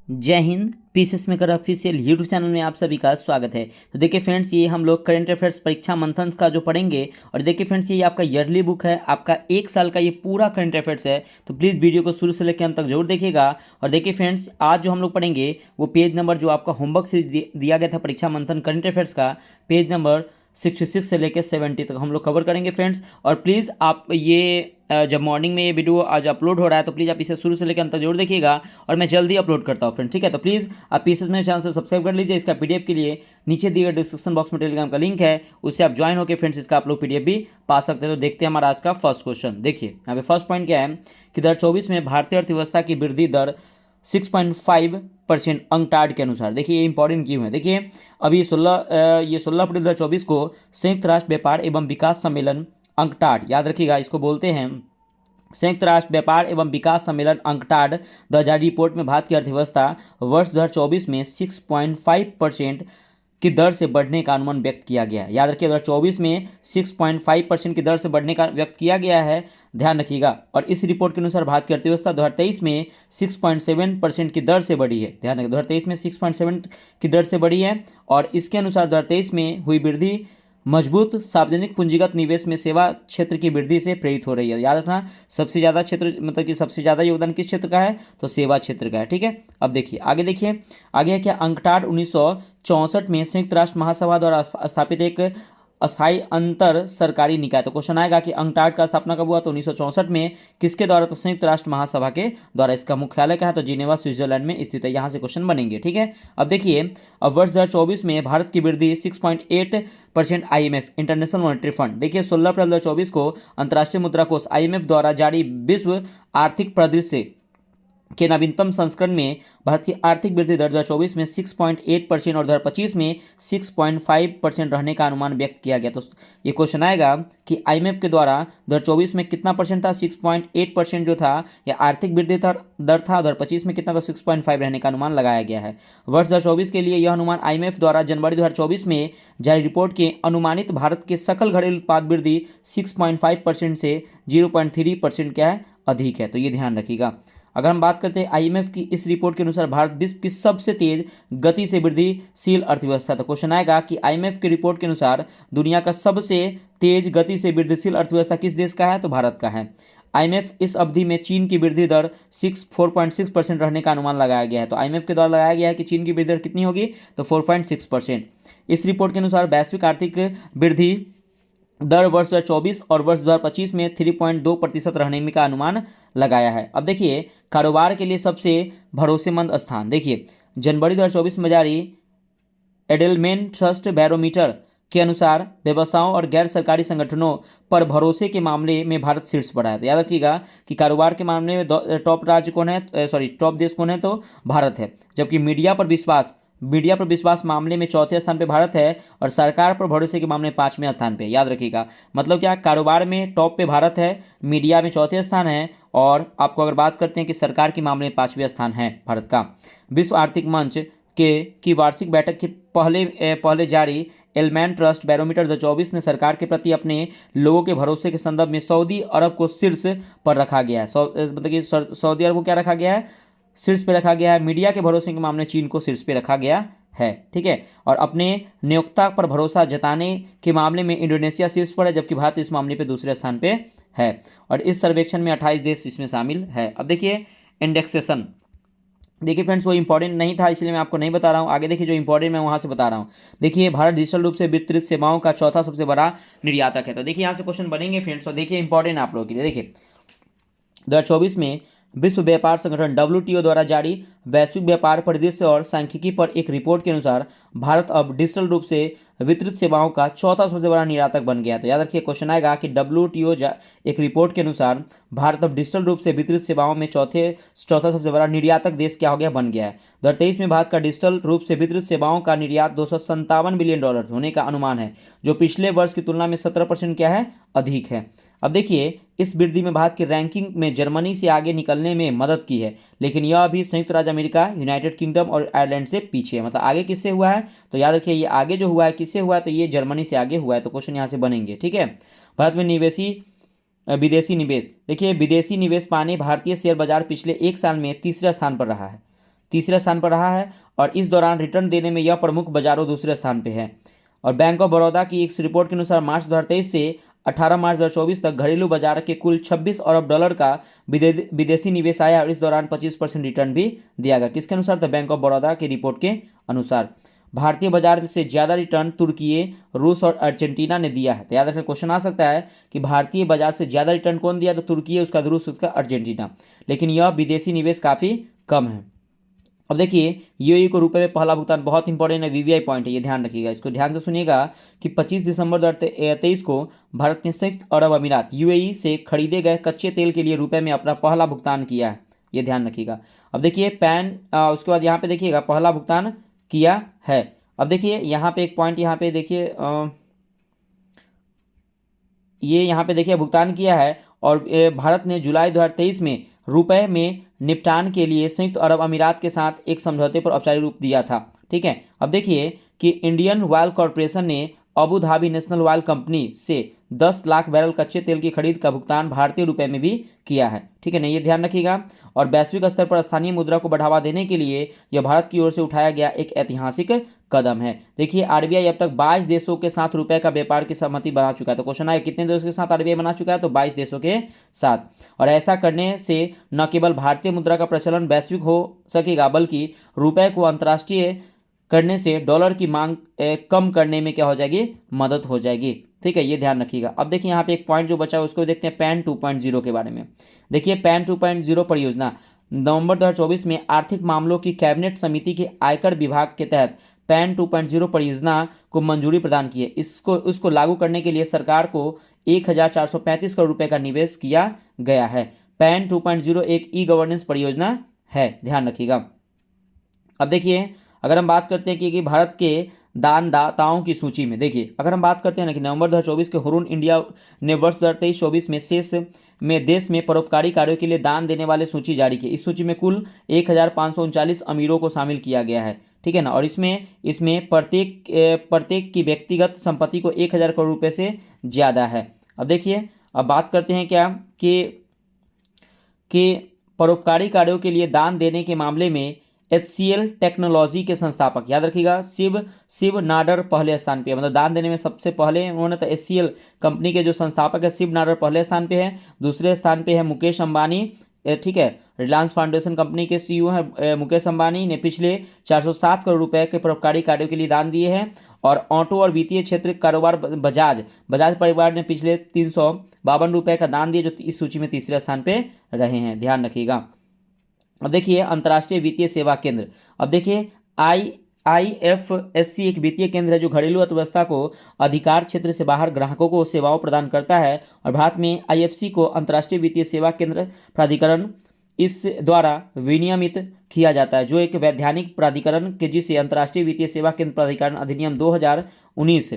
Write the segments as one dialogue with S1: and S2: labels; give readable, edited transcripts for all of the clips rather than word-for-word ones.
S1: जय Hind. PCS maker official YouTube channel में आप सभी का स्वागत है। तो देखिए फ्रेंड्स, ये हम लोग करंट अफेयर्स परीक्षा मंथन का जो पढ़ेंगे, और देखिए फ्रेंड्स, ये आपका ईयरली बुक है, आपका एक साल का ये पूरा करंट अफेयर्स है। तो प्लीज़ वीडियो को शुरू से लेकर अंत तक जरूर देखिएगा। और देखिए फ्रेंड्स, आज जो हम लोग पढ़ेंगे वो पेज नंबर जो आपका होमवर्क से दिया गया था परीक्षा मंथन करंट अफेयर्स का, पेज नंबर 66 से लेकर 70 तक हम लोग कवर करेंगे फ्रेंड्स। और प्लीज़ आप ये जब मॉर्निंग में ये वीडियो आज अपलोड हो रहा है तो प्लीज़ आप इसे शुरू से लेकर अंत तक जरूर देखिएगा, और मैं जल्दी अपलोड करता हूँ फ्रेंड्स, ठीक है। तो प्लीज़ आप पीसीएस मेरे चैनल से सब्सक्राइब कर लीजिए। इसका पीडीएफ के लिए नीचे दिए गए डिस्क्रिप्शन बॉक्स में टेलीग्राम का लिंक है, उससे आप ज्वाइन होकर फ्रेंड्स इसका आप लोग पीडीएफ भी पा सकते हैं। तो देखते हैं हमारा आज का फर्स्ट क्वेश्चन। देखिए यहाँ पे फर्स्ट पॉइंट क्या है कि 2024 में भारतीय अर्थव्यवस्था की वृद्धि दर 6.5% अंकटाड के अनुसार। देखिए ये इंपॉर्टेंट क्यों है, देखिए अभी 16 अप्रैल 2024 को संयुक्त राष्ट्र व्यापार एवं विकास सम्मेलन अंकटाड, याद रखिएगा इसको बोलते हैं संयुक्त राष्ट्र व्यापार एवं विकास सम्मेलन अंकटाड 2000 रिपोर्ट में भारत की अर्थव्यवस्था वर्ष 2024 में 6.5% की दर से बढ़ने का अनुमान व्यक्त किया गया है। याद रखिए 2024 में 6.5% की दर से बढ़ने का व्यक्त किया गया है, ध्यान रखिएगा। और इस रिपोर्ट के अनुसार भारत की अर्थव्यवस्था 2023 में 6.7% की दर से बढ़ी है, ध्यान रखिए 2023 में 6.7 की दर से बढ़ी है। और इसके अनुसार 2023 में हुई वृद्धि मजबूत सार्वजनिक पूंजीगत निवेश में सेवा क्षेत्र की वृद्धि से प्रेरित हो रही है। याद रखना, सबसे ज़्यादा क्षेत्र मतलब कि सबसे ज़्यादा योगदान किस क्षेत्र का है, तो सेवा क्षेत्र का है, ठीक है। अब देखिए आगे है क्या, अंकटाड 1964 में संयुक्त राष्ट्र महासभा द्वारा स्थापित एक अस्थायी अंतर सरकारी निकाय। तो क्वेश्चन आएगा कि अंकटाड का स्थापना कब हुआ, तो 1964 में। किसके द्वारा, तो संयुक्त राष्ट्र महासभा के द्वारा। इसका मुख्यालय कहाँ है, तो जिनेवा स्विट्जरलैंड में स्थित है। यहाँ से क्वेश्चन बनेंगे, ठीक है। अब देखिए, अब वर्ष 2024 में भारत की वृद्धि 6.8% IMF इंटरनेशनल मॉनेटरी फंड। देखिए 16 अप्रैल 2024 को अंतर्राष्ट्रीय मुद्रा कोष IMF द्वारा जारी विश्व आर्थिक परिदृश्य के नवीनतम संस्करण में भारत की आर्थिक वृद्धि दर 2024 में 6.8% और 2025 में 6.5% रहने का अनुमान व्यक्त किया गया। तो ये क्वेश्चन आएगा कि IMF के द्वारा 2024 में कितना परसेंट था, 6.8% जो था यह आर्थिक वृद्धि दर था। 2025 में कितना, तो 6.5 रहने का अनुमान लगाया गया है। वर्ष 2024 के लिए यह अनुमान IMF द्वारा जनवरी 2024 में जारी रिपोर्ट के अनुमानित भारत के सकल घरेलू उत्पाद वृद्धि 6.5% से 0.3% क्या है, अधिक है। तो ये ध्यान रखिएगा। अगर हम बात करते हैं IMF की इस रिपोर्ट के अनुसार भारत विश्व की सबसे तेज गति से वृद्धिशील अर्थव्यवस्था। तो क्वेश्चन आएगा कि IMF की रिपोर्ट के अनुसार दुनिया का सबसे तेज गति से वृद्धिशील अर्थव्यवस्था किस देश का है, तो भारत का है। IMF इस अवधि में चीन की वृद्धि दर 4.6% रहने का अनुमान लगाया गया है। तो IMF के द्वारा लगाया गया है कि चीन की वृद्धि दर कितनी होगी, तो 4.6%। इस रिपोर्ट के अनुसार वैश्विक आर्थिक वृद्धि दर वर्ष 2024 और वर्ष 2025 में 3.2% रहने का अनुमान लगाया है। अब देखिए कारोबार के लिए सबसे भरोसेमंद स्थान। देखिए जनवरी 2024 में जारी एडेलमेन ट्रस्ट बैरोमीटर के अनुसार व्यवसायों और गैर सरकारी संगठनों पर भरोसे के मामले में भारत शीर्ष पर है। तो याद रखिएगा कि कारोबार के मामले में टॉप राज्य कौन है, टॉप देश कौन है, तो भारत है। जबकि मीडिया पर विश्वास मामले में चौथे स्थान पे भारत है, और सरकार पर भरोसे के मामले में 5वें स्थान पे। याद रखिएगा, मतलब क्या, कारोबार में टॉप पे भारत है, मीडिया में चौथे स्थान है, और आपको अगर बात करते हैं कि सरकार के मामले में 5वें स्थान है भारत का। विश्व आर्थिक मंच की वार्षिक बैठक के पहले जारी एलमैन ट्रस्ट बैरोमीटर 2024 ने सरकार के प्रति अपने लोगों के भरोसे के संदर्भ में सऊदी अरब को शीर्ष पर रखा गया है। मतलब कि सऊदी अरब को क्या रखा गया है, शीर्ष पे रखा गया है। मीडिया के भरोसे के मामले में चीन को शीर्ष पे रखा गया है, ठीक है। और अपने नियोक्ता पर भरोसा जताने के मामले में इंडोनेशिया शीर्ष पर है, जबकि भारत इस मामले पे दूसरे स्थान पे है। और इस सर्वेक्षण में 28 देश इसमें शामिल है। अब देखिए इंडेक्सेशन, देखिए फ्रेंड्स वो इंपॉर्टेंट नहीं था इसलिए मैं आपको नहीं बता रहा हूँ। आगे देखिए जो इंपॉर्टेंट मैं वहाँ से बता रहा हूँ। देखिए भारत डिजिटल रूप से वितरित सेवाओं का चौथा सबसे बड़ा निर्यातक है। तो देखिए यहाँ से क्वेश्चन बनेंगे फ्रेंड्स, और देखिए इंपॉर्टेंट आप लोगों के लिए। देखिए 2024 में विश्व व्यापार संगठन WTO द्वारा जारी वैश्विक व्यापार परिदृश्य और सांख्यिकी पर एक रिपोर्ट के अनुसार भारत अब डिजिटल रूप से वितरित सेवाओं का चौथा सबसे बड़ा निर्यातक बन गया। तो याद रखिए क्वेश्चन आएगा कि WTO एक रिपोर्ट के अनुसार भारत अब डिजिटल रूप से वितरित सेवाओं में चौथा सबसे बड़ा निर्यातक देश क्या हो गया, बन गया है। 2023 में भारत का डिजिटल रूप से वितरित सेवाओं का निर्यात $257 बिलियन होने का अनुमान है, जो पिछले वर्ष की तुलना में 17% क्या है, अधिक है। अब देखिए इस वृद्धि में भारत की रैंकिंग में जर्मनी से आगे निकलने में मदद की है, लेकिन यह अभी संयुक्त राज्य अमेरिका, यूनाइटेड किंगडम और आयरलैंड से पीछे है। मतलब आगे किससे हुआ है, तो याद रखिए ये आगे जो हुआ है किससे हुआ है, तो ये जर्मनी से आगे हुआ है। तो क्वेश्चन यहाँ से बनेंगे, ठीक है। भारत में विदेशी निवेश, देखिए विदेशी निवेश पाने भारतीय शेयर बाजार पिछले एक साल में तीसरे स्थान पर रहा है। तीसरे स्थान पर रहा है और इस दौरान रिटर्न देने में यह प्रमुख बाजारों दूसरे स्थान पर है। और बैंक ऑफ बड़ौदा की एक रिपोर्ट के अनुसार मार्च 2023 से 18 मार्च 2024 तक घरेलू बाजार के कुल 26 अरब डॉलर का विदेशी निवेश आया और इस दौरान 25% रिटर्न भी दिया गया। किसके अनुसार? तो बैंक ऑफ बड़ौदा की रिपोर्ट के अनुसार। भारतीय बाजार से ज़्यादा रिटर्न तुर्की, रूस और अर्जेंटीना ने दिया है। तो याद रखना, क्वेश्चन आ सकता है कि भारतीय बाजार से ज़्यादा रिटर्न कौन दिया? तो तुर्की, उसका रूस, उसका अर्जेंटीना। लेकिन यह विदेशी निवेश काफ़ी कम है। अब देखिए, यूएई को रुपए में पहला भुगतान बहुत इंपॉर्टेंट है, वीवीआई पॉइंट है, ये ध्यान रखिएगा, इसको ध्यान से सुनिएगा कि 25 दिसंबर 2023 को भारत ने संयुक्त अरब अमीरात यूएई से खरीदे गए कच्चे तेल के लिए रुपए में अपना पहला भुगतान किया है, ये ध्यान रखिएगा। अब देखिए उसके बाद यहाँ पे देखिएगा पहला भुगतान किया है। अब देखिए यहाँ पे एक पॉइंट, यहाँ पे देखिए ये यहाँ पे देखिए भुगतान किया है और भारत ने जुलाई 2023 में रुपए में निपटान के लिए संयुक्त अरब अमीरात के साथ एक समझौते पर औपचारिक रूप दिया था। ठीक है। अब देखिए कि इंडियन ऑयल कॉरपोरेशन ने Abu Dhabi national oil company से 10 लाख बैरल कच्चे तेल की खरीद का भुगतान भारतीय रुपए में भी किया है। ठीक है ना, ये ध्यान रखिएगा। और वैश्विक स्तर पर स्थानीय मुद्रा को बढ़ावा देने के लिए यह भारत की ओर से उठाया गया एक ऐतिहासिक कदम है। देखिए आरबीआई अब तक 22 देशों के साथ रुपए का व्यापार की सहमति बना चुका है। तो क्वेश्चन आया कितने देशों के साथ आरबीआई बना चुका है? तो 22 देशों के साथ। और ऐसा करने से न केवल भारतीय मुद्रा का प्रचलन वैश्विक हो सकेगा, बल्कि रुपए को अंतर्राष्ट्रीय करने से डॉलर की मांग कम करने में क्या हो जाएगी? मदद हो जाएगी। ठीक है, ये ध्यान रखिएगा। अब देखिए यहाँ पे एक पॉइंट जो बचा है उसको देखते हैं, पैन 2.0 के बारे में। देखिए पैन 2.0 परियोजना नवंबर 2024 में आर्थिक मामलों की कैबिनेट समिति के आयकर विभाग के तहत पैन 2.0 परियोजना को मंजूरी प्रदान की है। उसको लागू करने के लिए सरकार को 1435 करोड़ रुपए का निवेश किया गया है। पैन 2.0 एक ई गवर्नेंस परियोजना है, ध्यान रखिएगा। अब देखिए अगर हम बात करते हैं कि भारत के दानदाताओं की सूची में, देखिए अगर हम बात करते हैं ना कि नवंबर 2024 के हुरून इंडिया ने वर्ष 2023-24 में शेष में देश में परोपकारी कार्यों के लिए दान देने वाले सूची जारी की। इस सूची में कुल 1539 अमीरों को शामिल किया गया है। ठीक है ना। और इसमें प्रत्येक की व्यक्तिगत संपत्ति को 1000 करोड़ रुपये से ज़्यादा है। अब देखिए अब बात करते हैं क्या कि परोपकारी कार्यों के लिए दान देने के मामले में HCL टेक्नोलॉजी के संस्थापक, याद रखिएगा, शिव नाडर पहले स्थान पे है। मतलब दान देने में सबसे पहले उन्होंने तो HCL कंपनी के जो संस्थापक है शिव नाडर पहले स्थान पे है। दूसरे स्थान पे है मुकेश अंबानी। ठीक है, रिलायंस फाउंडेशन कंपनी के CEO हैं मुकेश अंबानी ने पिछले 407 करोड़ रुपए के परोपकारी कार्यों के लिए दान दिए हैं। और ऑटो और वित्तीय क्षेत्र कारोबार बजाज परिवार ने पिछले 352 रुपए का दान दिया, जो इस सूची में तीसरे स्थान पे रहे हैं, ध्यान रखिएगा। अब देखिए अंतर्राष्ट्रीय वित्तीय सेवा केंद्र। अब देखिए IFSC एक वित्तीय केंद्र है जो घरेलू अर्थव्यवस्था को अधिकार क्षेत्र से बाहर ग्राहकों को सेवाओं प्रदान करता है। और भारत में IFC को अंतर्राष्ट्रीय वित्तीय सेवा केंद्र प्राधिकरण इस द्वारा विनियमित किया जाता है, जो एक वैधानिक प्राधिकरण के जिसे अंतर्राष्ट्रीय वित्तीय सेवा केंद्र प्राधिकरण अधिनियम 2019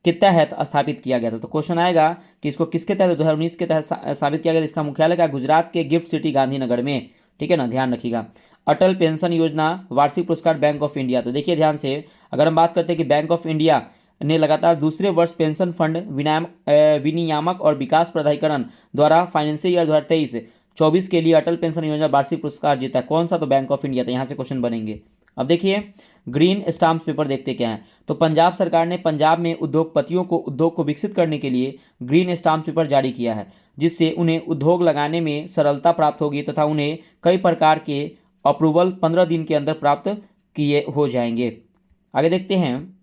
S1: के तहत स्थापित किया गया था। तो क्वेश्चन आएगा कि इसको किसके तहत? 2019 के तहत स्थापित किया गया। इसका मुख्यालय क्या? गुजरात के गिफ्ट सिटी गांधीनगर में। ठीक है ना, ध्यान रखिएगा। अटल पेंशन योजना वार्षिक पुरस्कार बैंक ऑफ इंडिया। तो देखिए ध्यान से, अगर हम बात करते हैं कि बैंक ऑफ इंडिया ने लगातार दूसरे वर्ष पेंशन फंड विनियामक और विकास प्राधिकरण द्वारा फाइनेंशियल ईयर 2023-24 के लिए अटल पेंशन योजना वार्षिक पुरस्कार जीता है। कौन सा? तो बैंक ऑफ इंडिया। तो यहाँ से क्वेश्चन बनेंगे। अब देखिए ग्रीन स्टाम्प पेपर देखते क्या है। तो पंजाब सरकार ने पंजाब में उद्योगपतियों को उद्योग को विकसित करने के लिए ग्रीन स्टाम्प पेपर जारी किया है, जिससे उन्हें उद्योग लगाने में सरलता प्राप्त होगी तथा उन्हें कई प्रकार के अप्रूवल 15 दिन के अंदर प्राप्त किए हो जाएंगे। आगे देखते हैं,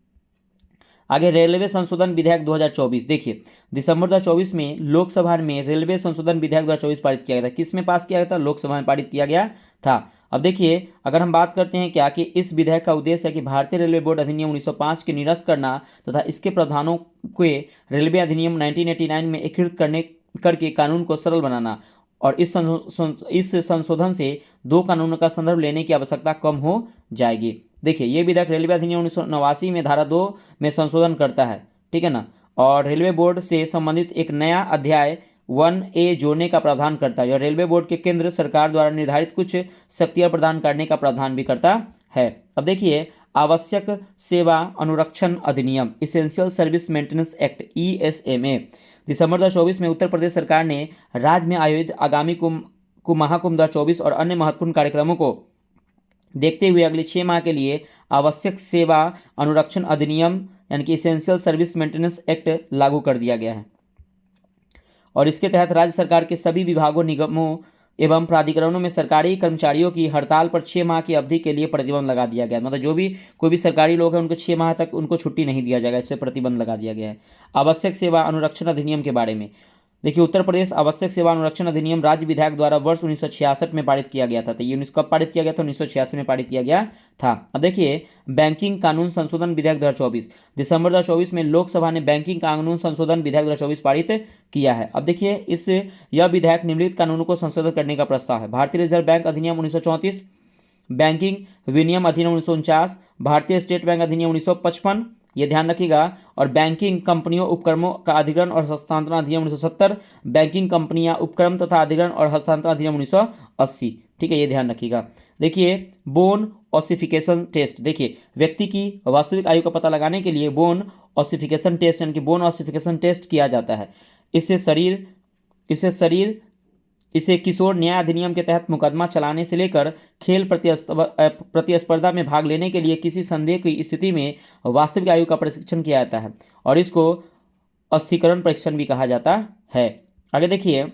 S1: आगे रेलवे संशोधन विधेयक 2024। देखिए दिसंबर 2024 में लोकसभा में रेलवे संशोधन विधेयक 2024 पारित किया गया था। किस में पास किया गया था? लोकसभा में पारित किया गया था। अब देखिए अगर हम बात करते हैं क्या कि इस विधेयक का उद्देश्य है कि भारतीय रेलवे बोर्ड अधिनियम 1905 के निरस्त करना तथा इसके प्रावधानों के रेलवे अधिनियम 1989 में एकीकृत करके कानून को सरल बनाना। और इस संशोधन से दो कानूनों का संदर्भ लेने की आवश्यकता कम हो जाएगी। देखिए ये विधेयक रेलवे अधिनियम 1989 में धारा 2 में संशोधन करता है। ठीक है ना। और रेलवे बोर्ड से संबंधित एक नया अध्याय 1A जोड़ने का प्रावधान करता है और रेलवे बोर्ड के केंद्र सरकार द्वारा निर्धारित कुछ शक्तियां प्रदान करने का प्रावधान भी करता है। अब देखिए आवश्यक सेवा अनुरक्षण अधिनियम essential service maintenance act ESMA दिसंबर 2024 में उत्तर प्रदेश सरकार ने राज्य में आयोजित आगामी कुंभ महाकुंभ 2024 और अन्य महत्वपूर्ण कार्यक्रमों को देखते हुए अगले 6 माह के लिए आवश्यक सेवा अनुरक्षण अधिनियम यानी कि इसेंशियल सर्विस मेंटेनेंस एक्ट लागू कर दिया गया है। और इसके तहत राज्य सरकार के सभी विभागों, निगमों एवं प्राधिकरणों में सरकारी कर्मचारियों की हड़ताल पर 6 माह की अवधि के लिए प्रतिबंध लगा दिया गया है। मतलब जो भी कोई भी सरकारी लोग हैं उनको 6 माह तक उनको छुट्टी नहीं दिया जाएगा, इस पर प्रतिबंध लगा दिया गया है। आवश्यक सेवा अनुरक्षण अधिनियम के बारे में देखिए, उत्तर प्रदेश आवश्यक सेवा अनुरक्षण अधिनियम राज्य विधायक द्वारा वर्ष 1966 में पारित किया गया था। तो ये कब पारित किया गया था? 1966 में पारित किया गया था। अब देखिए, बैंकिंग कानून संशोधन विधेयक 2024 दिसंबर 2024 में लोकसभा ने बैंकिंग कानून संशोधन विधेयक 2024 पारित किया है। अब देखिए, यह विधेयक निम्नलिखित कानूनों को संशोधित करने का प्रस्ताव है। भारतीय रिजर्व बैंक अधिनियम 1934, बैंकिंग विनियम अधिनियम 1949, भारतीय स्टेट बैंक अधिनियम 1955, ये ध्यान रखिएगा। और बैंकिंग कंपनियों उपक्रमों का अधिग्रहण और हस्तांतरण अधिनियम 1970, बैंकिंग कंपनियां उपक्रम तथा अधिग्रहण और हस्तांतरण अधिनियम 1980। ठीक है, ये ध्यान रखिएगा। देखिए, बोन ऑसिफिकेशन टेस्ट, देखिए व्यक्ति की वास्तविक आयु का पता लगाने के लिए बोन ऑसिफिकेशन टेस्ट यानी कि बोन ऑसिफिकेशन टेस्ट किया जाता है। इसे किशोर न्याय अधिनियम के तहत मुकदमा चलाने से लेकर खेल प्रतिस्पर्धा में भाग लेने के लिए किसी संदेह की स्थिति में वास्तविक आयु का परीक्षण किया जाता है, और इसको अस्थिकरण परीक्षण भी कहा जाता है। आगे देखिए,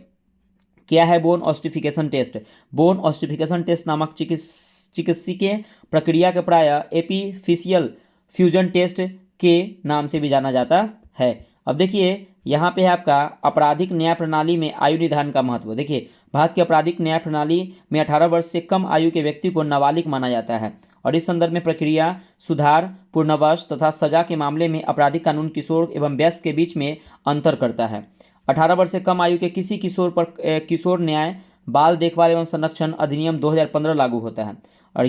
S1: क्या है बोन ऑस्टिफिकेशन टेस्ट? बोन ऑस्टिफिकेशन टेस्ट नामक चिकित्सकीय प्रक्रिया के प्रायः एपिफिशियल फ्यूजन टेस्ट के नाम से भी जाना जाता है। अब देखिए, यहाँ पे है आपका आपराधिक न्याय प्रणाली में आयु निर्धारण का महत्व। देखिए, भारत की आपराधिक न्याय प्रणाली में 18 वर्ष से कम आयु के व्यक्ति को नाबालिग माना जाता है, और इस संदर्भ में प्रक्रिया सुधार, पूर्नवास तथा सजा के मामले में आपराधिक कानून किशोर एवं वयस्क के बीच में अंतर करता है। 18 वर्ष से कम आयु के किसी किशोर पर किशोर न्याय, बाल देखभाल एवं संरक्षण अधिनियम 2015 लागू होता है, और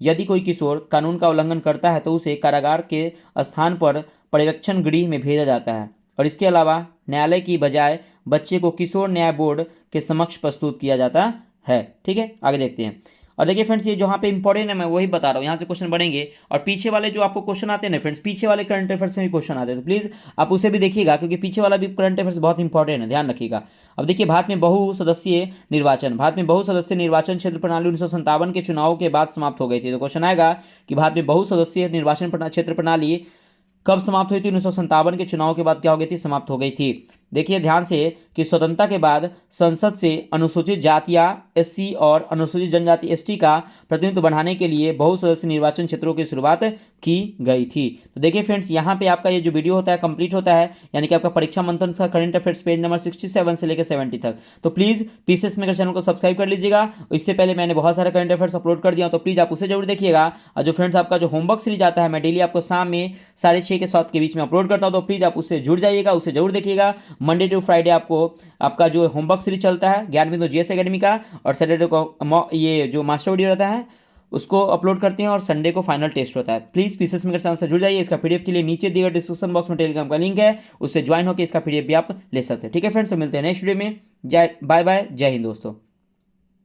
S1: यदि कोई किशोर कानून का उल्लंघन करता है तो उसे कारागार के स्थान पर पर्यवेक्षण गृह में भेजा जाता है, और इसके अलावा न्यायालय की बजाय बच्चे को किशोर न्याय बोर्ड के समक्ष प्रस्तुत किया जाता है। ठीक है, आगे देखते हैं। और देखिए फ्रेंड्स, ये जहाँ पे इंपॉर्टेंट है मैं वही बता रहा हूँ, यहाँ से क्वेश्चन बनेंगे। और पीछे वाले जो आपको क्वेश्चन आते हैं ना फ्रेंड्स, पीछे वाले करंट अफेयर्स में भी क्वेश्चन आते हैं, तो प्लीज़ आप उसे भी देखिएगा, क्योंकि पीछे वाला भी करंट अफेयर्स बहुत इंपॉर्टेंट है, ध्यान रखिएगा। अब देखिए, भारत में बहुसदस्यीय निर्वाचन क्षेत्र प्रणाली 1957 के चुनाव के बाद समाप्त हो गई थी। तो क्वेश्चन आएगा कि भारत में बहुसदस्यीय निर्वाचन क्षेत्र प्रणाली कब समाप्त हुई थी? 1957 के चुनाव के बाद क्या हो गई थी? समाप्त हो गई थी। देखिए ध्यान से कि स्वतंत्रता के बाद संसद से अनुसूचित जातियां एससी और अनुसूचित जनजाति एसटी का प्रतिनिधित्व बढ़ाने के लिए बहुसदस्यीय निर्वाचन क्षेत्रों की शुरुआत की गई थी। तो देखिए फ्रेंड्स, यहाँ पे आपका ये जो वीडियो होता है कंप्लीट होता है, यानी कि आपका परीक्षा मंथन था करंट अफेयर्स पेज नंबर 67 से लेकर 70 तक। तो प्लीज़ पीसीएस मेकर चैनल को सब्सक्राइब कर लीजिएगा। इससे पहले मैंने बहुत सारे करंट अफेयर्स अपलोड कर दिया, तो प्लीज़ आप उसे जरूर देखिएगा। और जो फ्रेंड्स आपका जो होमवर्क सीरीज आता है, मैं डेली आपको शाम में 6:30 के 7 के बीच में अपलोड करता हूँ, तो प्लीज़ आप उससे जुड़ जाइएगा, उसे जरूर देखिएगा। मंडे टू फ्राइडे आपको आपका जो होमवर्क सीरीज चलता है ज्ञान बिंदु जीएस एकेडमी का, और सैटरडे को ये जो मास्टर वीडियो रहता है उसको अपलोड करते हैं, और संडे को फाइनल टेस्ट होता है। प्लीज़ पीसीएस मेकर चैनल से जुड़ जाइए। इसका पीडीएफ के लिए नीचे दिए गए डिस्क्रिप्शन बॉक्स में टेलीग्राम का लिंक है, उससे ज्वाइन होकर इसका पीडीएफ भी आप ले सकते हैं। ठीक है फ्रेंड्स, तो मिलते हैं नेक्स्ट वीडियो में। बाय बाय, जय हिंद दोस्तों।